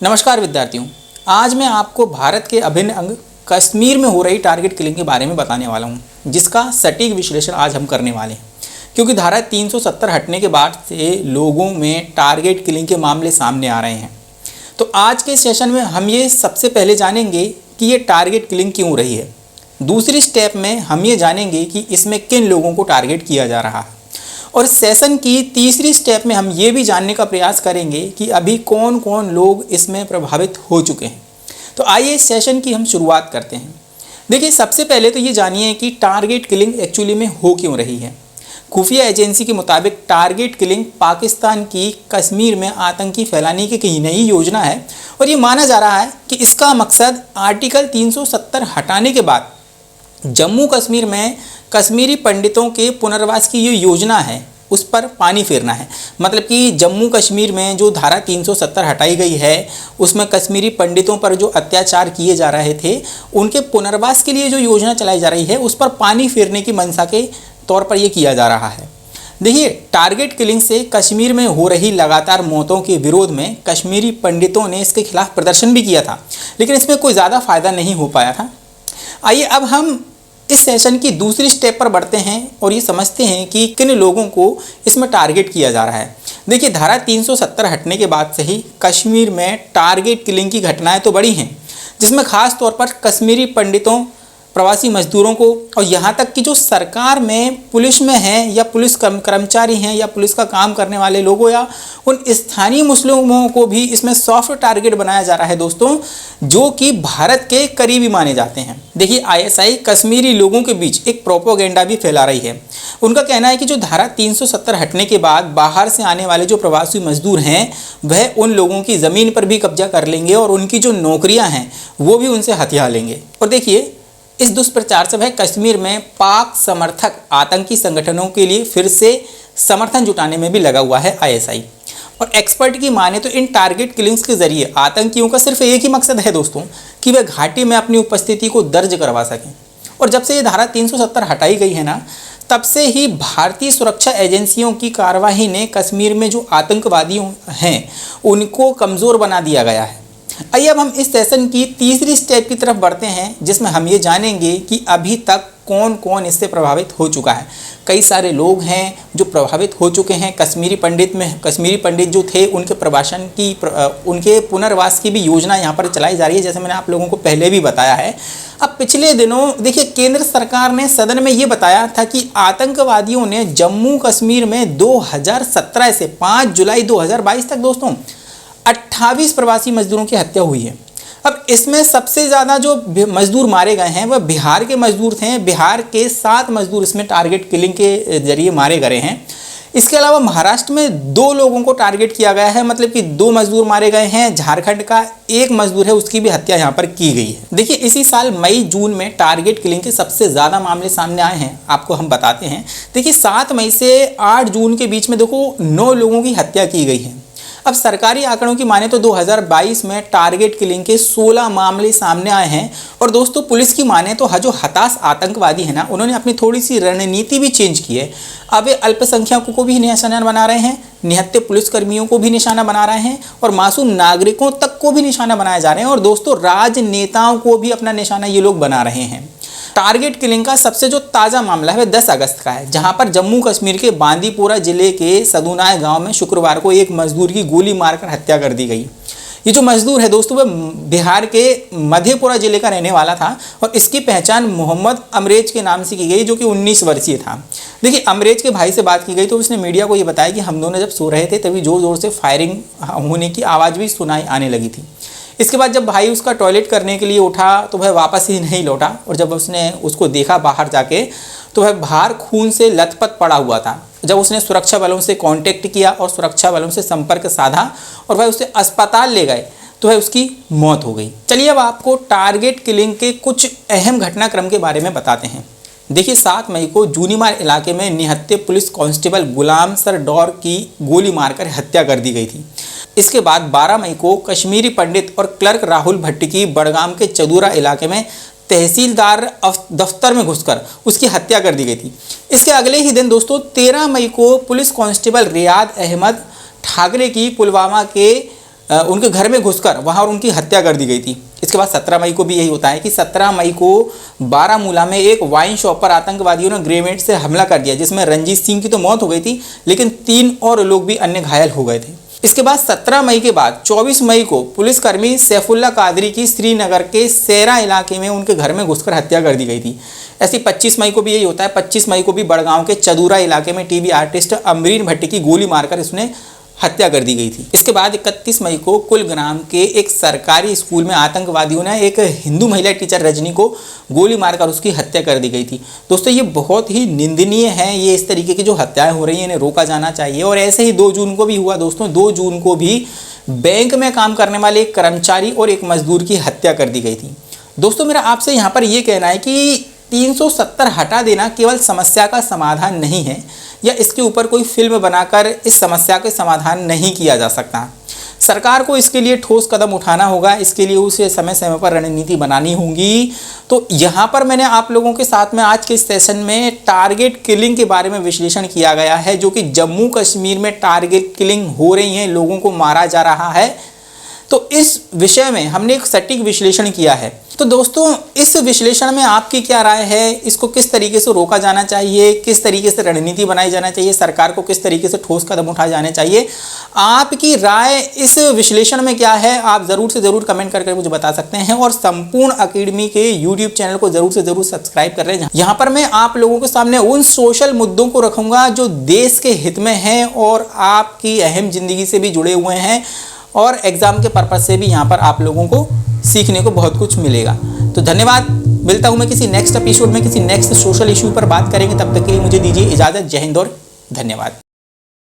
नमस्कार विद्यार्थियों, आज मैं आपको भारत के अभिन्न अंग कश्मीर में हो रही टारगेट किलिंग के बारे में बताने वाला हूं, जिसका सटीक विश्लेषण आज हम करने वाले हैं। क्योंकि धारा 370 हटने के बाद से लोगों में टारगेट किलिंग के मामले सामने आ रहे हैं। तो आज के सेशन में हम ये सबसे पहले जानेंगे कि ये टारगेट किलिंग क्यों रही है। दूसरी स्टेप में हम ये जानेंगे कि इसमें किन लोगों को टारगेट किया जा रहा है। और सेशन की तीसरी स्टेप में हम ये भी जानने का प्रयास करेंगे कि अभी कौन कौन लोग इसमें प्रभावित हो चुके हैं। तो आइए इस सेशन की हम शुरुआत करते हैं। देखिए, सबसे पहले तो ये जानिए कि टारगेट किलिंग एक्चुअली में हो क्यों रही है। खुफिया एजेंसी के मुताबिक टारगेट किलिंग पाकिस्तान की कश्मीर में आतंकी फैलाने की एक नई योजना है और ये माना जा रहा है कि इसका मकसद आर्टिकल 370 हटाने के बाद जम्मू कश्मीर में कश्मीरी पंडितों के पुनर्वास की ये योजना है उस पर पानी फेरना है। मतलब कि जम्मू कश्मीर में जो धारा 370 हटाई गई है उसमें कश्मीरी पंडितों पर जो अत्याचार किए जा रहे थे उनके पुनर्वास के लिए जो योजना चलाई जा रही है उस पर पानी फेरने की मंशा के तौर पर यह किया जा रहा है। देखिए, टारगेट किलिंग से कश्मीर में हो रही लगातार मौतों के विरोध में कश्मीरी पंडितों ने इसके खिलाफ प्रदर्शन भी किया था, लेकिन इसमें कोई ज़्यादा फायदा नहीं हो पाया था। आइए अब हम इस सेशन की दूसरी स्टेप पर बढ़ते हैं और ये समझते हैं कि किन लोगों को इसमें टारगेट किया जा रहा है। देखिए, धारा 370 हटने के बाद से ही कश्मीर में टारगेट किलिंग की घटनाएं तो बढ़ी हैं, जिसमें खास तौर पर कश्मीरी पंडितों, प्रवासी मजदूरों को और यहाँ तक कि जो सरकार में पुलिस में हैं या पुलिस कर्मचारी हैं या पुलिस का काम करने वाले लोगों या उन स्थानीय मुस्लिमों को भी इसमें सॉफ्ट टारगेट बनाया जा रहा है दोस्तों, जो कि भारत के करीबी माने जाते हैं। देखिए, आईएसआई कश्मीरी लोगों के बीच एक प्रोपोगेंडा भी फैला रही है। उनका कहना है कि जो धारा 370 हटने के बाद बाहर से आने वाले जो प्रवासी मजदूर हैं वह उन लोगों की ज़मीन पर भी कब्जा कर लेंगे और उनकी जो नौकरियां हैं वो भी उनसे हथिया लेंगे। और देखिए, इस दुष्प्रचार से वह कश्मीर में पाक समर्थक आतंकी संगठनों के लिए फिर से समर्थन जुटाने में भी लगा हुआ है आईएसआई। और एक्सपर्ट की माने तो इन टारगेट किलिंग्स के जरिए आतंकियों का सिर्फ एक ही मकसद है दोस्तों कि वह घाटी में अपनी उपस्थिति को दर्ज करवा सकें। और जब से ये धारा 370 हटाई गई है ना, तब से ही भारतीय सुरक्षा एजेंसियों की कार्रवाई ने कश्मीर में जो आतंकवादियों हैं उनको कमज़ोर बना दिया गया है। आइए अब हम इस सेशन की तीसरी स्टेप की तरफ बढ़ते हैं, जिसमें हम ये जानेंगे कि अभी तक कौन कौन इससे प्रभावित हो चुका है। कई सारे लोग हैं जो प्रभावित हो चुके हैं। कश्मीरी पंडित जो थे उनके प्रवासन की उनके पुनर्वास की भी योजना यहाँ पर चलाई जा रही है, जैसे मैंने आप लोगों को पहले भी बताया है। अब पिछले दिनों देखिए, केंद्र सरकार ने सदन में ये बताया था कि आतंकवादियों ने जम्मू कश्मीर में 2017 से 5 जुलाई 2022 तक दोस्तों 28 प्रवासी मजदूरों की हत्या हुई है। अब इसमें सबसे ज़्यादा जो मजदूर मारे गए हैं वह बिहार के मजदूर थे। बिहार के 7 मजदूर इसमें टारगेट किलिंग के जरिए मारे गए हैं। इसके अलावा महाराष्ट्र में 2 लोगों को टारगेट किया गया है, मतलब कि 2 मजदूर मारे गए हैं। झारखंड का 1 मजदूर है, उसकी भी हत्या यहाँ पर की गई है। देखिए, इसी साल मई जून में टारगेट किलिंग के सबसे ज़्यादा मामले सामने आए हैं, आपको हम बताते हैं। देखिए, 7 मई से 8 जून के बीच में देखो 9 लोगों की हत्या की गई है। अब सरकारी आंकड़ों की माने तो 2022 में टारगेट किलिंग के 16 मामले सामने आए हैं। और दोस्तों, पुलिस की माने तो जो हताश आतंकवादी है ना, उन्होंने अपनी थोड़ी सी रणनीति भी चेंज की है। अब वे अल्पसंख्यकों को भी निशाना बना रहे हैं, निहत्थे पुलिसकर्मियों को भी निशाना बना रहे हैं और मासूम नागरिकों तक को भी निशाना बनाए जा रहे हैं। और दोस्तों, राजनेताओं को भी अपना निशाना ये लोग बना रहे हैं। टारगेट किलिंग का सबसे जो ताज़ा मामला है वह 10 अगस्त का है, जहां पर जम्मू कश्मीर के बांदीपोरा जिले के सदुनाय गांव में शुक्रवार को एक मजदूर की गोली मारकर हत्या कर दी गई। ये जो मजदूर है दोस्तों वह बिहार के मधेपुरा जिले का रहने वाला था और इसकी पहचान मोहम्मद अमरेज के नाम से की गई, जो कि 19 वर्षीय था। देखिए, अमरेज के भाई से बात की गई तो उसने मीडिया को ये बताया कि हम दोनों जब सो रहे थे तभी ज़ोर ज़ोर से फायरिंग होने की आवाज़ भी सुनाई आने लगी थी। इसके बाद जब भाई उसका टॉयलेट करने के लिए उठा तो वह वापस ही नहीं लौटा और जब उसने उसको देखा बाहर जाके तो वह बाहर खून से लथपथ पड़ा हुआ था। जब उसने सुरक्षा बलों से कांटेक्ट किया और सुरक्षा बलों से संपर्क साधा और वह उसे अस्पताल ले गए तो वह उसकी मौत हो गई। चलिए अब आपको टारगेट किलिंग के कुछ अहम घटनाक्रम के बारे में बताते हैं। देखिए, 7 मई को जूनीमार इलाके में निहत्थे पुलिस कांस्टेबल गुलाम सर डौर की गोली मारकर हत्या कर दी गई थी। इसके बाद 12 मई को कश्मीरी पंडित और क्लर्क राहुल भट्ट की बड़गाम के चदूरा इलाके में तहसीलदार दफ्तर में घुसकर उसकी हत्या कर दी गई थी। इसके अगले ही दिन दोस्तों 13 मई को पुलिस कांस्टेबल रियाद अहमद ठाकरे की पुलवामा के उनके घर में घुसकर वहाँ उनकी हत्या कर दी गई थी। इसके बाद 17 मई को भी यही होता है कि 17 मई को बारामूला में एक वाइन शॉप पर आतंकवादियों ने ग्रेनेड से हमला कर दिया, जिसमें रंजीत सिंह की तो मौत हो गई थी, लेकिन 3 और लोग भी अन्य घायल हो गए थे। इसके बाद 17 मई के बाद 24 मई को पुलिसकर्मी सैफुल्ला कादरी की श्रीनगर के सेरा इलाके में उनके घर में घुसकर हत्या कर दी गई थी। ऐसी 25 मई को भी यही होता है। 25 मई को भी बड़गांव के चदूरा इलाके में टीवी आर्टिस्ट अमरीन भट्टी की गोली मारकर उसने हत्या कर दी गई थी। इसके बाद 31 मई को कुलग्राम के एक सरकारी स्कूल में आतंकवादियों ने एक हिंदू महिला टीचर रजनी को गोली मारकर उसकी हत्या कर दी गई थी। दोस्तों, ये बहुत ही निंदनीय है। ये इस तरीके की जो हत्याएं हो रही हैं इन्हें रोका जाना चाहिए। और ऐसे ही 2 जून को भी हुआ दोस्तों। 2 जून को भी बैंक में काम करने वाले एक कर्मचारी और एक मजदूर की हत्या कर दी गई थी। दोस्तों, मेरा आपसे यहाँ पर यह कहना है कि 370 हटा देना केवल समस्या का समाधान नहीं है, या इसके ऊपर कोई फिल्म बनाकर इस समस्या के समाधान नहीं किया जा सकता। सरकार को इसके लिए ठोस कदम उठाना होगा। इसके लिए उसे समय समय पर रणनीति बनानी होगी। तो यहाँ पर मैंने आप लोगों के साथ में आज के सेशन में टारगेट किलिंग के बारे में विश्लेषण किया गया है, जो कि जम्मू कश्मीर में टारगेट किलिंग हो रही है, लोगों को मारा जा रहा है। तो इस विषय में हमने एक सटीक विश्लेषण किया है। तो दोस्तों, इस विश्लेषण में आपकी क्या राय है? इसको किस तरीके से रोका जाना चाहिए, किस तरीके से रणनीति बनाई जाना चाहिए, सरकार को किस तरीके से ठोस कदम उठाए जाने चाहिए? आपकी राय इस विश्लेषण में क्या है? आप ज़रूर से ज़रूर कमेंट करके मुझे बता सकते हैं। और संपूर्ण अकेडमी के यूट्यूब चैनल को ज़रूर से ज़रूर सब्सक्राइब कर लें। यहाँ पर मैं आप लोगों के सामने उन सोशल मुद्दों को रखूँगा जो देश के हित में हैं और आपकी अहम ज़िंदगी से भी जुड़े हुए हैं, और एग्ज़ाम के पर्पज़ से भी यहाँ पर आप लोगों को सीखने को बहुत कुछ मिलेगा। तो धन्यवाद। मिलता हूँ मैं किसी नेक्स्ट एपिसोड में, किसी नेक्स्ट सोशल इशू पर बात करेंगे। तब तक के लिए मुझे दीजिए इजाज़त। जय हिंद और धन्यवाद।